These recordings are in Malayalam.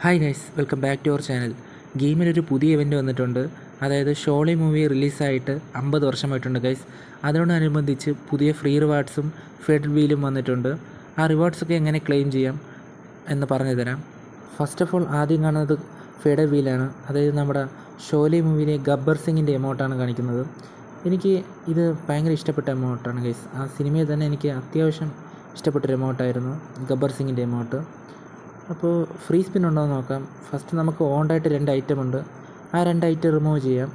Hi guys, welcome back to our channel. ഗെയിമിലൊരു പുതിയ ഇവൻറ്റ് വന്നിട്ടുണ്ട്. അതായത് ഷോളി മൂവി റിലീസായിട്ട് 50 വർഷമായിട്ടുണ്ട് ഗൈസ്. അതിനോടനുബന്ധിച്ച് പുതിയ ഫ്രീ റിവാർഡ്സും ഫെഡ് വീലും വന്നിട്ടുണ്ട്. ആ റിവാർഡ്സൊക്കെ എങ്ങനെ ക്ലെയിം ചെയ്യാം എന്ന് പറഞ്ഞു തരാം. ഫസ്റ്റ് ഓഫ് ഓൾ ആദ്യം കാണുന്നത് ഫെഡ് വീലാണ്. അതായത് നമ്മുടെ ഷോലി മൂവിയിലെ ഗബ്ബർ സിംഗിൻ്റെ എമൗണ്ടാണ് കാണിക്കുന്നത്. എനിക്ക് ഇത് ഭയങ്കര ഇഷ്ടപ്പെട്ട എമൗണ്ടാണ് ഗൈസ്. ആ സിനിമയിൽ തന്നെ എനിക്ക് അത്യാവശ്യം ഇഷ്ടപ്പെട്ടൊരു എമൗണ്ടായിരുന്നു ഗബ്ബർ സിംഗിൻ്റെ എമൗണ്ട്. അപ്പോൾ ഫ്രീ സ്പിൻ ഉണ്ടോ എന്ന് നോക്കാം. ഫസ്റ്റ് നമുക്ക് ഓണ്ടായിട്ട് 2 ഐറ്റം ഉണ്ട്. ആ 2 ഐറ്റം റിമൂവ് ചെയ്യാം,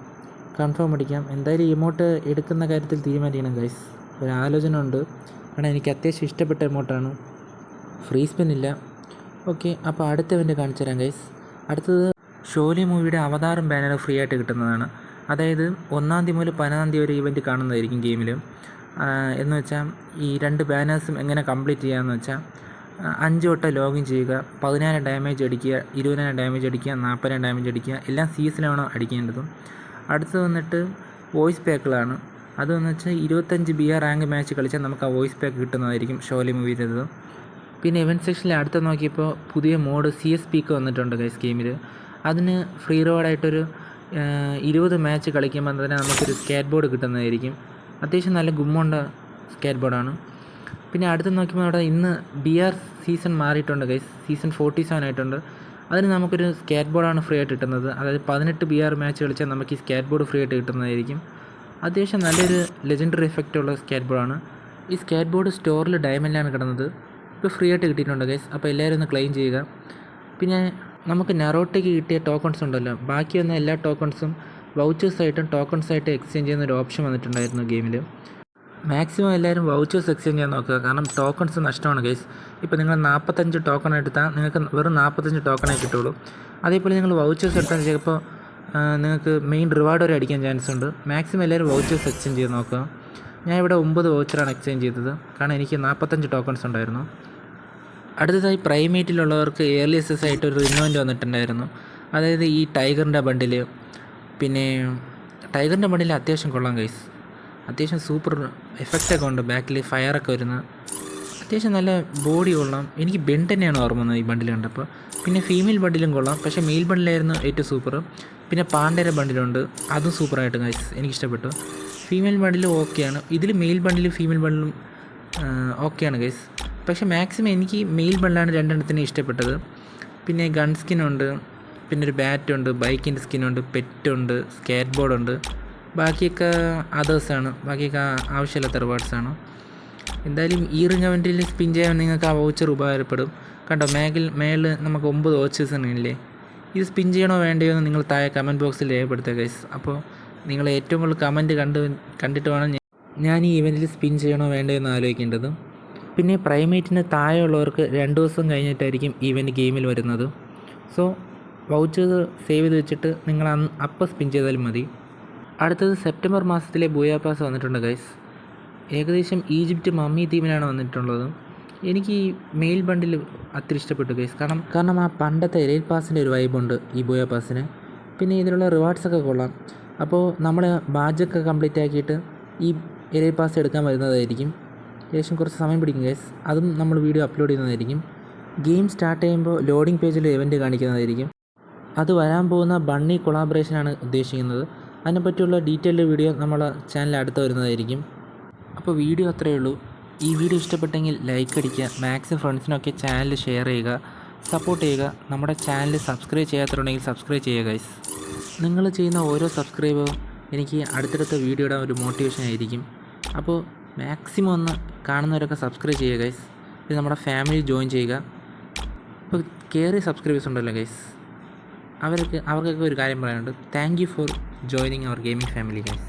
കൺഫേം അടിക്കാം. എന്തായാലും ഈ എമൗണ്ട് എടുക്കുന്ന കാര്യത്തിൽ തീരുമാനിക്കണം ഗൈസ്. ഒരു ആലോചന ഉണ്ട്, കാരണം എനിക്ക് അത്യാവശ്യം ഇഷ്ടപ്പെട്ട എമൗണ്ടാണ്. ഫ്രീ സ്പിൻ ഇല്ല. ഓക്കെ, അപ്പോൾ അടുത്ത ഇവൻ്റ് കാണിച്ചു തരാം ഗൈസ്. അടുത്തത് ഷോലി മൂവിയുടെ അവതാറും ബാനർ ഫ്രീ ആയിട്ട് കിട്ടുന്നതാണ്. അതായത് 1-ാം തീയതി മുതൽ 15-ാം തീയതി വരെ ഇവൻറ്റ് കാണുന്നതായിരിക്കും ഗെയിമിൽ. എന്ന് വെച്ചാൽ ഈ 2 ബാനേഴ്സും എങ്ങനെ കംപ്ലീറ്റ് ചെയ്യാമെന്ന് വെച്ചാൽ 5 വട്ടം ലോഗിൻ ചെയ്യുക, 10,000 ഡാമേജ് അടിക്കുക, 20,000 ഡാമേജ് അടിക്കുക, 40,000 ഡാമേജ് അടിക്കുക. എല്ലാം സീസണിലാണ് അടിക്കേണ്ടതും. അടുത്തത് വന്നിട്ട് വോയിസ് പാക്കുകളാണ്. അതെന്ന് വെച്ചാൽ 25 BR റാങ്ക് മാച്ച് കളിച്ചാൽ നമുക്ക് ആ വോയിസ് പാക്ക് കിട്ടുന്നതായിരിക്കും ഷോലി മൂവിയിലത്. പിന്നെ ഇവൻറ്റ് സെക്ഷനിൽ അടുത്ത് നോക്കിയപ്പോൾ പുതിയ മോഡ് CSP ഒക്കെ വന്നിട്ടുണ്ട് ഗൈസ് ഗെയിമിൽ. അതിന് ഫ്രീ റിവാർഡായിട്ടൊരു 20 മാച്ച് കളിക്കുമ്പോൾ തന്നെ നമുക്കൊരു സ്കേറ്റ് ബോർഡ് കിട്ടുന്നതായിരിക്കും. അത്യാവശ്യം നല്ല ഗുമ്മുണ്ട സ്കേറ്റ് ബോർഡാണ്. പിന്നെ അടുത്ത് നോക്കിയപ്പോൾ അവിടെ ഇന്ന് BR സീസൺ മാറിയിട്ടുണ്ട് ഗൈസ്. സീസൺ 47 ആയിട്ടുണ്ട്. അതിന് നമുക്കൊരു സ്കേറ്റ് ബോർഡാണ് ഫ്രീ ആയിട്ട് കിട്ടുന്നത്. അതായത് 18 BR മാച്ച് കളിച്ചാൽ നമുക്ക് ഈ സ്കേറ്റ് ബോർഡ് ഫ്രീ ആയിട്ട് കിട്ടുന്നതായിരിക്കും. അത്യാവശ്യം നല്ലൊരു ലെജൻഡറി എഫക്റ്റ് ഉള്ള സ്കേറ്റ് ബോർഡാണ്. ഈ സ്കേറ്റ് ബോർഡ് സ്റ്റോറിൽ ഡയമണ്ടിലാണ് കിടന്നത്. ഇപ്പോൾ ഫ്രീ ആയിട്ട് കിട്ടിയിട്ടുണ്ട് ഗൈസ്. അപ്പോൾ എല്ലാവരും ഒന്ന് ക്ലെയിം ചെയ്യുക. പിന്നെ നമുക്ക് നറോട്ടയ്ക്ക് കിട്ടിയ ടോക്കൺസ് ഉണ്ടല്ലോ, ബാക്കി വന്ന എല്ലാ ടോക്കൺസും വൗച്ചേഴ്സായിട്ടും ടോക്കൺസായിട്ടും എക്സ്ചേഞ്ച് ചെയ്യുന്ന ഒരു ഓപ്ഷൻ വന്നിട്ടുണ്ടായിരുന്നു ഗെയിമിൽ. മാക്സിമം എല്ലാവരും വൗച്ചേഴ്സ് എക്സ്ചേഞ്ച് ചെയ്യാൻ നോക്കുക, കാരണം ടോക്കൺസ് നഷ്ടമാണ് ഗൈസ്. ഇപ്പോൾ നിങ്ങൾ 45 ടോക്കൺ എടുത്താൽ നിങ്ങൾക്ക് വെറും 45 ടോക്കണേ കിട്ടുള്ളൂ. അതേപോലെ നിങ്ങൾ വൗച്ചേഴ്സ് എടുത്താൽ ചിലപ്പോൾ നിങ്ങൾക്ക് മെയിൻ റിവാർഡ് വരെ അടിക്കാൻ ചാൻസ് ഉണ്ട്. മാക്സിമം എല്ലാവരും വൗച്ചേഴ്സ് എക്സ്ചേഞ്ച് ചെയ്ത് നോക്കുക. ഞാൻ ഇവിടെ 9 വൗച്ചറാണ് എക്സ്ചേഞ്ച് ചെയ്തത്, കാരണം എനിക്ക് 45 ടോക്കൺസ് ഉണ്ടായിരുന്നു. അടുത്തതായി പ്രൈമേറ്റിലുള്ളവർക്ക് ഏർലി എക്സസ് ആയിട്ട് ഒരു ഇൻവെൻറ്റ് വന്നിട്ടുണ്ടായിരുന്നു. അതായത് ഈ ടൈഗറിൻ്റെ ബണ്ടിൽ. പിന്നെ ടൈഗറിൻ്റെ ബണ്ടിൽ അത്യാവശ്യം കൊള്ളാം ഗൈസ്. അത്യാവശ്യം സൂപ്പർ എഫക്റ്റൊക്കെ ഉണ്ട്, ബാക്കിൽ ഫയറൊക്കെ വരുന്നത്. അത്യാവശ്യം നല്ല ബോഡി കൊള്ളാം. എനിക്ക് ബെൻ തന്നെയാണ് ഓർമ്മ വന്നത് ഈ ബണ്ടിൽ കണ്ടപ്പോൾ. പിന്നെ ഫീമെയിൽ ബണ്ടിലും കൊള്ളാം, പക്ഷേ മെയിൽ ബണ്ടിലായിരുന്നു ഏറ്റവും സൂപ്പർ. പിന്നെ പാണ്ടര ബണ്ടിലുണ്ട്, അതും സൂപ്പറായിട്ട് ഗൈസ്, എനിക്കിഷ്ടപ്പെട്ടു. ഫീമെയിൽ ബണ്ടിലും ഓക്കെയാണ്. ഇതിൽ മെയിൽ ബണ്ടിലും ഫീമെയിൽ ബണ്ടിലും ഓക്കെയാണ് ഗൈസ്. പക്ഷേ മാക്സിമം എനിക്ക് മെയിൽ ബണ്ടിലാണ് രണ്ടെണ്ണത്തിനും ഇഷ്ടപ്പെട്ടത്. പിന്നെ ഗൺ സ്കിനുണ്ട്, പിന്നെ ഒരു ബാറ്റുണ്ട്, ബൈക്കിൻ്റെ സ്കിനുണ്ട്, പെറ്റുണ്ട്, സ്കേറ്റ് ബോർഡുണ്ട്. ബാക്കിയൊക്കെ അതേഴ്സാണ്, ബാക്കിയൊക്കെ ആവശ്യമില്ലാത്ത റിവാർഡ്സാണ്. എന്തായാലും ഈ റിങ്ങവൻറ്റിൽ സ്പിൻ ചെയ്യാൻ നിങ്ങൾക്ക് ആ വൗച്ചർ ഉപകാരപ്പെടും. കണ്ടോ, മേളിൽ നമുക്ക് 9 വൗച്ചേഴ്സ് ഇല്ലേ. ഇത് സ്പിൻ ചെയ്യണോ വേണ്ടയോ എന്ന് നിങ്ങൾ താഴെ കമൻറ്റ് ബോക്സിൽ രേഖപ്പെടുത്തുക ഗൈസ്. അപ്പോൾ നിങ്ങൾ ഏറ്റവും കൂടുതൽ കമൻറ്റ് കണ്ടിട്ട് വേണം ഞാൻ ഈ ഇവൻറ്റിൽ സ്പിൻ ചെയ്യണോ വേണ്ടയോ എന്ന് ആലോചിക്കേണ്ടത്. പിന്നെ പ്രൈമേറ്റിന് താഴെയുള്ളവർക്ക് 2 ദിവസം കഴിഞ്ഞിട്ടായിരിക്കും ഇവൻറ്റ് ഗെയിമിൽ വരുന്നത്. സോ വൗച്ചേഴ്സ് സേവ് ചെയ്ത് വെച്ചിട്ട് നിങ്ങൾ അപ്പം സ്പിൻ ചെയ്താലും മതി. അടുത്തത് സെപ്റ്റംബർ മാസത്തിലെ ബൂയാ പാസ് വന്നിട്ടുണ്ട് ഗൈസ്. ഏകദേശം ഈജിപ്റ്റ് മമ്മി തീമിലാണ് വന്നിട്ടുള്ളത്. എനിക്ക് ഈ മെയിൽ ബണ്ടിൽ അത്ര ഇഷ്ടപ്പെട്ടു ഗൈസ്. കാരണം ആ പണ്ടത്തെ എലൈറ്റ് പാസിൻ്റെ ഒരു വൈബുണ്ട് ഈ ബൂയാ പാസിന്. പിന്നെ ഇതിലുള്ള റിവാർഡ്സൊക്കെ കൊള്ളാം. അപ്പോൾ നമ്മൾ ബാഡ്ജൊക്കെ കംപ്ലീറ്റ് ആക്കിയിട്ട് ഈ എലൈറ്റ് പാസ് എടുക്കാൻ വരുന്നതായിരിക്കും. ഏകദേശം കുറച്ച് സമയം പിടിക്കും ഗൈസ്. അതും നമ്മൾ വീഡിയോ അപ്ലോഡ് ചെയ്യുന്നതായിരിക്കും. ഗെയിം സ്റ്റാർട്ട് ചെയ്യുമ്പോൾ ലോഡിംഗ് പേജിൽ ഇവൻറ്റ് കാണിക്കുന്നതായിരിക്കും. അത് വരാൻ പോകുന്ന ബണ്ണി കൊളാബറേഷനാണ് ഉദ്ദേശിക്കുന്നത്. അതിനെപ്പറ്റിയുള്ള ഡീറ്റെയിൽഡ് വീഡിയോ നമ്മളെ ചാനൽ അടുത്ത് വരുന്നതായിരിക്കും. അപ്പോൾ വീഡിയോ അത്രയേ ഉള്ളൂ. ഈ വീഡിയോ ഇഷ്ടപ്പെട്ടെങ്കിൽ ലൈക്ക് അടിക്കുക, മാക്സിമം ഫ്രണ്ട്സിനൊക്കെ ചാനൽ ഷെയർ ചെയ്യുക, സപ്പോർട്ട് ചെയ്യുക. നമ്മുടെ ചാനൽ സബ്സ്ക്രൈബ് ചെയ്യാത്തതുണ്ടെങ്കിൽ സബ്സ്ക്രൈബ് ചെയ്യുക ഗൈസ്. നിങ്ങൾ ചെയ്യുന്ന ഓരോ സബ്സ്ക്രൈബും എനിക്ക് അടുത്തടുത്ത വീഡിയോ ഇടാൻ ഒരു മോട്ടിവേഷൻ ആയിരിക്കും. അപ്പോൾ മാക്സിമം ഒന്ന് കാണുന്നവരൊക്കെ സബ്സ്ക്രൈബ് ചെയ്യുക ഗൈസ്. ഇത് നമ്മുടെ ഫാമിലി ജോയിൻ ചെയ്യുക. ഇപ്പോൾ കയറിയ സബ്സ്ക്രൈബേഴ്സ് ഉണ്ടല്ലോ ഗൈസ്, അവർക്കൊക്കെ ഒരു കാര്യം പറയാനുണ്ട്. Thank you for joining our gaming family guys.